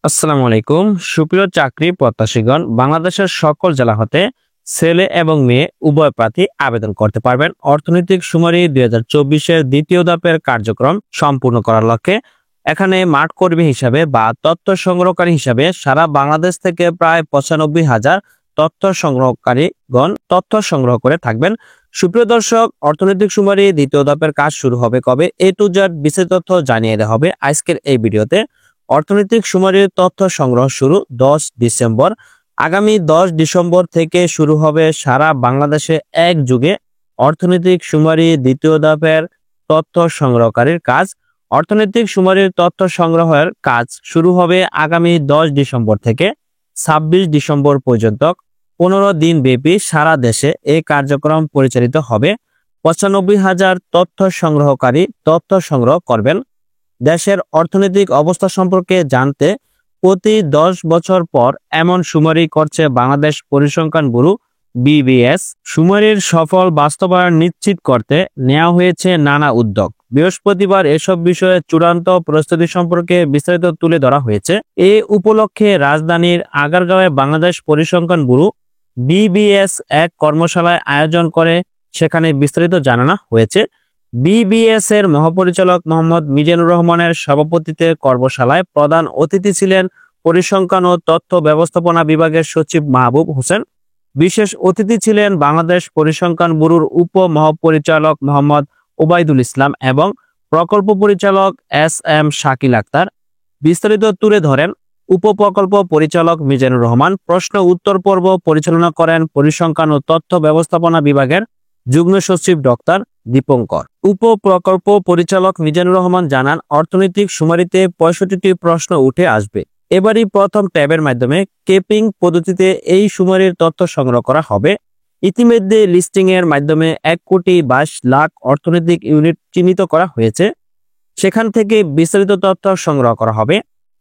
আসসালামু আলাইকুম। সুপ্রিয় চাকরি প্রত্যাশীগণ, বাংলাদেশের সকল জেলা হতে ছেলে এবং মেয়ে উভয় প্রার্থী আবেদন করতে পারবেন। অর্থনৈতিক শুমারি 2024-এর দ্বিতীয় ধাপের কার্যক্রম সম্পূর্ণ করার লক্ষ্যে এখানে মাঠ কর্মী হিসাবে বা তথ্য সংগ্রহকারী হিসাবে সারা বাংলাদেশ থেকে প্রায় 95,000 তথ্য সংগ্রহকারীগণ তথ্য সংগ্রহ করে থাকবেন। সুপ্রিয় দর্শক, অর্থনৈতিক শুমারি দ্বিতীয় ধাপের কাজ শুরু হবে কবে, A to Z বিস্তারিত তথ্য জানিয়ে দেওয়া হবে আজকের এই ভিডিওতে। অর্থনৈতিক শুমারির তথ্য সংগ্রহ শুরু 10 ডিসেম্বর। আগামী 10 ডিসেম্বর থেকে শুরু হবে সারা বাংলাদেশে একযোগে অর্থনৈতিক শুমারি দ্বিতীয় ধাপের তথ্য সংগ্রহকারীর কাজ। অর্থনৈতিক শুমারির তথ্য সংগ্রহের কাজ শুরু হবে আগামী 10 ডিসেম্বর থেকে 26 ডিসেম্বর পর্যন্ত 15 দিন ব্যাপী সারা দেশে এই কার্যক্রম পরিচালিত হবে। 95,000 তথ্য সংগ্রহকারী তথ্য সংগ্রহ করবেন। দেশের অর্থনৈতিক অবস্থা সম্পর্কে জানতে প্রতি 10 বছর পর এমন শুমারি করছে বাংলাদেশ পরিসংখ্যান ব্যুরো BBS। শুমারির সফল বাস্তবায়ন নিশ্চিত করতে নেওয়া হয়েছে নানা উদ্যোগ। বৃহস্পতিবার এসব বিষয়ে চূড়ান্ত প্রস্তুতি সম্পর্কে বিস্তারিত তুলে ধরা হয়েছে। এ উপলক্ষে রাজধানীর আগারগাঁওয়ে বাংলাদেশ পরিসংখ্যান ব্যুরো BBS এক কর্মশালায় আয়োজন করে, সেখানে বিস্তারিত জানানো হয়েছে। BBS এর মহাপরিচালক মোহাম্মদ মিজানুর রহমানের সভাপতিত্বে কর্মশালায় প্রধান অতিথি ছিলেন পরিসংখ্যান ও তথ্য ব্যবস্থাপনা বিভাগের সচিব মাহবুব হোসেন। বিশেষ অতিথি ছিলেন বাংলাদেশ পরিসংখ্যান ব্যুরোর উপ মহাপরিচালক মোহাম্মদ ওবায়দুল ইসলাম এবং প্রকল্প পরিচালক SM শাকিল আক্তার। বিস্তারিত তুলে ধরেন উপপ্রকল্প পরিচালক মিজানুর রহমান। প্রশ্ন উত্তর পর্ব পরিচালনা করেন পরিসংখ্যান ও তথ্য ব্যবস্থাপনা বিভাগের যুগ্ম সচিব ডক্টর দীপঙ্কর। উপপ্রকল্প পরিচালক মিজানুর রহমান জানান, অর্থনৈতিক শুমারিতে 65টি প্রশ্ন উঠে আসবে। এবারই প্রথম ট্যাবের মাধ্যমে কেপিং পদ্ধতিতে এই শুমারির তথ্য সংগ্রহ করা হবে। ইতিমধ্যে লিস্টিং এর মাধ্যমে 1,22,00,000 অর্থনৈতিক ইউনিট চিহ্নিত করা হয়েছে, সেখান থেকে বিস্তারিত তথ্য সংগ্রহ করা হবে।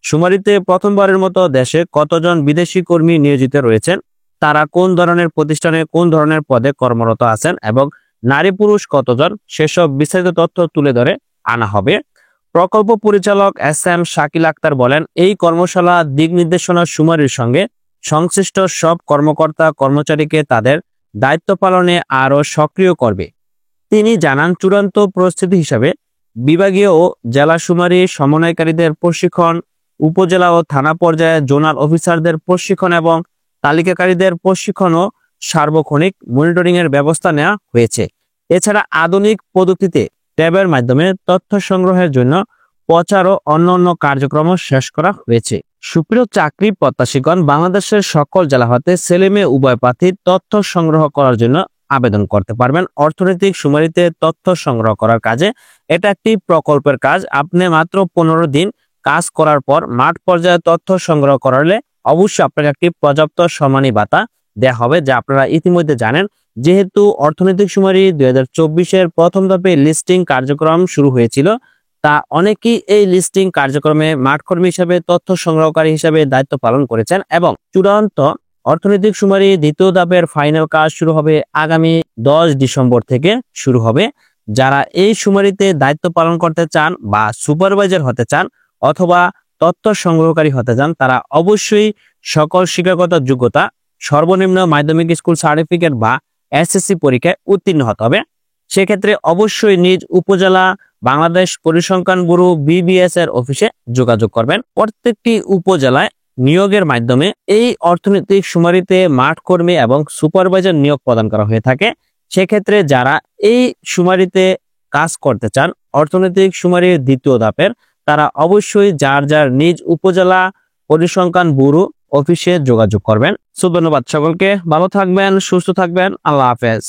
শুমারিতে প্রথমবারের মতো দেশে কতজন বিদেশি কর্মী নিয়োজিত রয়েছেন, তারা কোন ধরনের প্রতিষ্ঠানে কোন ধরনের পদে কর্মরত আছেন এবং নারী পুরুষ কতজন, সেসব বিস্তারিত তথ্য তুলে ধরে আনা হবে। প্রকল্প পরিচালক SM শাকিল আক্তার বলেন, এই কর্মশালা দিক নির্দেশনা শুমারির সঙ্গে সংশ্লিষ্ট সব কর্মকর্তা কর্মচারীকে তাদের দায়িত্ব পালনে আরও সক্রিয় করবে। তিনি জানান, চূড়ান্ত প্রস্তুতি হিসাবে বিভাগীয় ও জেলা শুমারি সমন্বয়কারীদের প্রশিক্ষণ, উপজেলা ও থানা পর্যায়ে জোনাল অফিসারদের প্রশিক্ষণ এবং তালিকাকারীদের প্রশিক্ষণ ও সার্বক্ষণিক মনিটরিং এর ব্যবস্থা নেওয়া হয়েছে। এছাড়া আধুনিক পদ্ধতিতে ট্যাবের মাধ্যমে তথ্য সংগ্রহের জন্য প্রচার ও অন্যান্য কার্যক্রম শেষ করা হয়েছে। সুপ্রিয় চাকরি প্রত্যাশীগণ, বাংলাদেশের সকল জেলা হতে ছেলে মেয়ে উভয় প্রার্থী তথ্য সংগ্রহ করার জন্য আবেদন করতে পারবেন। অর্থনৈতিক শুমারিতে তথ্য সংগ্রহ করার কাজে এটা একটি প্রকল্পের কাজ। আপনি মাত্র 15 দিন কাজ করার পর মাঠ পর্যায়ে তথ্য সংগ্রহ করলে অবশ্যই আপনাকে একটি পর্যাপ্ত সম্মানী ভাতা দেওয়া হবে, যা আপনারা ইতিমধ্যে জানেন। যেহেতু অর্থনৈতিক শুমারি 2024-এর প্রথম ধাপে লিস্টিং কার্যক্রম শুরু হয়েছিল, তা অনেকেই এই লিস্টিং কার্যক্রমে মাঠকর্মী হিসেবে তথ্য সংগ্রহকারী হিসেবে দায়িত্ব পালন করেছেন এবং চূড়ান্ত অর্থনৈতিক শুমারি দ্বিতীয় ধাপের ফাইনাল কাজ শুরু হবে আগামী 10 ডিসেম্বর থেকে শুরু হবে। যারা এই শুমারিতে দায়িত্ব পালন করতে চান বা সুপারভাইজার হতে চান অথবা তথ্য সংগ্রহকারী হতে চান, তারা অবশ্যই সকল শিক্ষাগত যোগ্যতা, সর্বনিম্ন মাধ্যমিক স্কুল সার্টিফিকেট বা SSC পরীক্ষায় উত্তীর্ণ হতে হবে। সেক্ষেত্রে অবশ্যই নিজ উপজেলা বাংলাদেশ পরিসংখ্যান ব্যুরো BBS এর অফিসে যোগাযোগ করবেন। প্রত্যেকটি উপজেলায় নিয়োগের মাধ্যমে এই অর্থনৈতিক শুমারিতে মাঠ কর্মী এবং সুপারভাইজার নিয়োগ প্রদান করা হয়ে থাকে। সেক্ষেত্রে যারা এই শুমারিতে কাজ করতে চান অর্থনৈতিক শুমারির দ্বিতীয় ধাপের, তারা অবশ্যই যার যার নিজ উপজেলা পরিসংখ্যান ব্যুরো অফিসে যোগাযোগ করবেন। ধন্যবাদ সকলকে, ভালো থাকবেন, সুস্থ থাকবেন, আল্লাহ হাফেজ।